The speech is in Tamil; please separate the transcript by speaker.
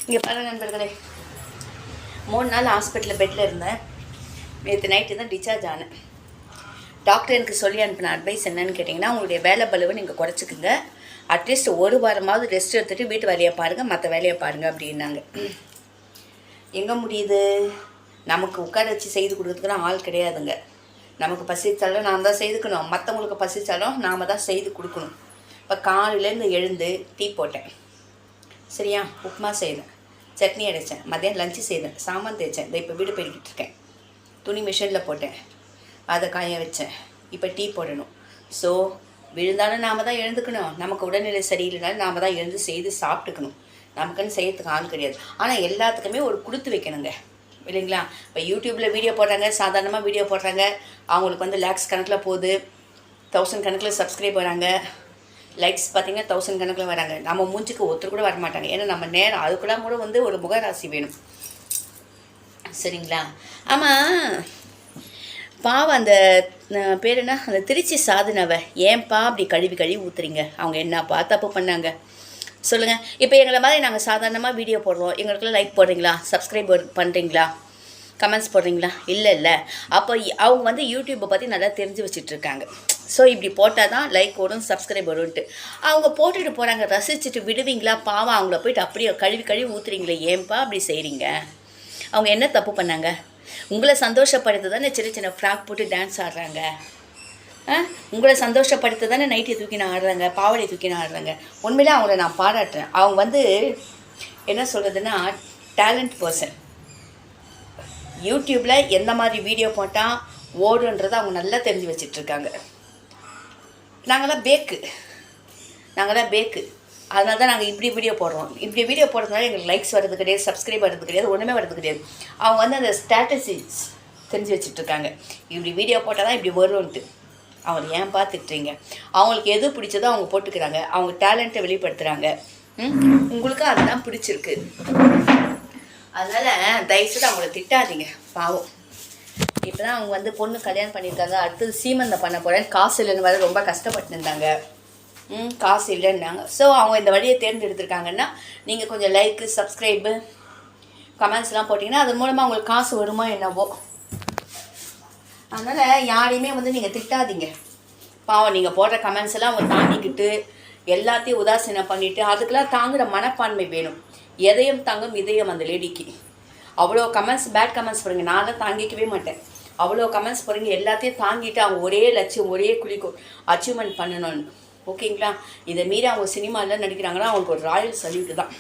Speaker 1: இங்கே பாருங்கள் நண்பர்களே, 3 நாள் ஹாஸ்பிட்டலில் பெட்டில் இருந்தேன். நேற்று நைட்டு தான் டிஸ்சார்ஜ் ஆனேன். டாக்டர் எனக்கு சொல்லி அனுப்பின அட்வைஸ் என்னன்னு கேட்டிங்கன்னா, உங்களுடைய வேலை பளுவை நீங்கள் குறைச்சிக்குங்க. அட்லீஸ்ட் 1 வாரமாவது ரெஸ்ட் எடுத்துகிட்டு வீட்டு வேலையை பாருங்கள், மற்ற வேலையை பாருங்கள் அப்படின்னாங்க. எங்கே முடியுது? நமக்கு உட்கார வச்சு செய்து கொடுக்குறதுக்குலாம் ஆள் கிடையாதுங்க. நமக்கு பசிச்சாலும் நாம் தான் செய்துக்கணும், மற்றவங்களுக்கு பசிச்சாலும் நாம் தான் செய்து கொடுக்கணும். இப்போ காலையிலேருந்து எழுந்து டீ போட்டேன், சரியா, உப்புமா செய்தேன், சட்னி அடைச்சேன், மதியம் லஞ்சு செய்தேன், சாமான் தேய்ச்சேன், இதை இப்போ வீடு பெருக்கிட்டு இருக்கேன், துணி மிஷினில் போட்டேன், அதை காய வச்சேன், இப்போ டீ போடணும். ஸோ விழுந்தாலும் நாம் தான் எழுந்துக்கணும், நமக்கு உடல்நிலை சரியில்லைனாலும் நாம் தான் எழுந்து செய்து சாப்பிட்டுக்கணும். நமக்குன்னு செய்யறதுக்கு ஆள் கிடையாது. ஆனால் எல்லாத்துக்குமே ஒரு கொடுத்து வைக்கணுங்க, இல்லைங்களா? இப்போ யூடியூப்பில் வீடியோ போடுறாங்க, சாதாரணமாக வீடியோ போடுறாங்க, அவங்களுக்கு வந்து லேக்ஸ் கணக்கில் போகுது, 1000 கணக்கில் சப்ஸ்கிரைப் வராங்க, லைக்ஸ் பார்த்திங்கன்னா 1000 கணக்கில் வராங்க. நம்ம மூஞ்சுக்கு ஒருத்தர் கூட வரமாட்டாங்க. ஏன்னா நம்ம நேரம் அதுக்குலாம் கூட வந்து ஒரு முகராசி வேணும், சரிங்களா? ஆமாம், பாவம் அந்த பேர் என்ன, அந்த திருச்சி சாதனாவை ஏன்பா அப்படி கழுவி ஊற்றுறீங்க? அவங்க என்னப்பா தப்பு பண்ணாங்க சொல்லுங்கள். இப்போ எங்களை மாதிரி நாங்கள் சாதாரணமாக வீடியோ போடுறோம், எங்களுக்குலாம் லைக் போடுறீங்களா, சப்ஸ்கிரைப் பண்ணுறீங்களா, கமெண்ட்ஸ் போடுறீங்களா? இல்லை. அப்போ அவங்க வந்து யூடியூப்பை பற்றி நல்லா தெரிஞ்சு வச்சிட்ருக்காங்க. ஸோ இப்படி போட்டால் தான் லைக் வரும், சப்ஸ்கிரைப் வரும்ன்ட்டு அவங்க போட்டுட்டு போகிறாங்க. ரசிச்சுட்டு விடுவீங்களா? பாவம் அவங்கள போய்ட்டு அப்படியே கழுவி ஊற்றுறீங்களே, ஏன்பா அப்படி செய்கிறீங்க? அவங்க என்ன தப்பு பண்ணாங்க? உங்களை சந்தோஷப்படுத்த தானே சின்ன ஃப்ராக் போட்டு டான்ஸ் ஆடுறாங்க, உங்களை சந்தோஷப்படுத்த தானே நைட்டி தூக்கின்னு ஆடுறாங்க, பாவடை தூக்கின்னு ஆடுறாங்க. உண்மையிலே அவங்கள நான் பாராட்டுறேன். அவங்க வந்து என்ன சொல்கிறதுன்னா டேலண்ட் பர்சன். யூடியூப்பில் எந்த மாதிரி வீடியோ போட்டால் ஓடுன்றதை அவங்க நல்லா தெரிஞ்சு வச்சிட்ருக்காங்க. நாங்களாம் பேக்கு, அதனால தான் நாங்கள் இப்படி வீடியோ போடுறோம். இப்படி வீடியோ போடுறதுனால எங்களுக்கு லைக்ஸ் வர்றது கிடையாது, சப்ஸ்கிரைப் வர்றது கிடையாது, ஒன்றுமே வர்றது கிடையாது. அவங்க வந்து அந்த ஸ்ட்ராட்டஜிஸ் தெரிஞ்சு வச்சிட்ருக்காங்க. இப்படி வீடியோ போட்டால் தான் இப்படி வரும்ன்ட்டு. அவங்க ஏன் பார்த்துட்றீங்க? அவங்களுக்கு எது பிடிச்சதோ அவங்க போட்டுக்கிறாங்க, அவங்க டேலண்ட்டை வெளிப்படுத்துகிறாங்க. உங்களுக்கு அதுதான் பிடிச்சிருக்கு. அதனால் தயவுசெய்து அவங்கள திட்டாதீங்க, பாவம். இப்போ தான் அவங்க வந்து பொண்ணு கல்யாணம் பண்ணியிருக்காங்க, அடுத்தது சீமந்தம் பண்ண போகிறேன், காசு இல்லைன்னு வர ரொம்ப கஷ்டப்பட்டு இருந்தாங்க. காசு இல்லைன்னாங்க. ஸோ அவங்க இந்த வழியை தேர்ந்தெடுத்திருக்காங்கன்னா, நீங்கள் கொஞ்சம் லைக்கு, சப்ஸ்கிரைபு, கமெண்ட்ஸ்லாம் போட்டிங்கன்னா அது மூலமாக அவங்களுக்கு காசு வருமா என்னவோ. அதனால் யாரையுமே வந்து நீங்கள் திட்டாதீங்க, பாவம். நீங்கள் போடுற கமெண்ட்ஸ் எல்லாம் அவங்க தாங்கிக்கிட்டு எல்லாத்தையும் உதாசீனம் பண்ணிவிட்டு அதுக்கெல்லாம் தாங்குகிற மனப்பான்மை வேணும். எதையும் தாங்கும் இதயம் அந்த லேடிக்கு. அவ்வளோ கமெண்ட்ஸ், பேட் கமெண்ட்ஸ் போடுங்க, நான் தான் தாங்கிக்கவே மாட்டேன். அவ்வளோ கமெண்ட்ஸ் போடுங்க, எல்லாத்தையும் தாங்கிட்டு அவங்க ஒரே லட்சியம், ஒரே குறிக்கோள் அச்சீவ்மெண்ட் பண்ணணும்னு, ஓகேங்களா? இதை மீறி அவங்க சினிமாவில் நடிக்கிறாங்கன்னா அவங்களுக்கு ஒரு ராயல் சல்யூட்டு தான்.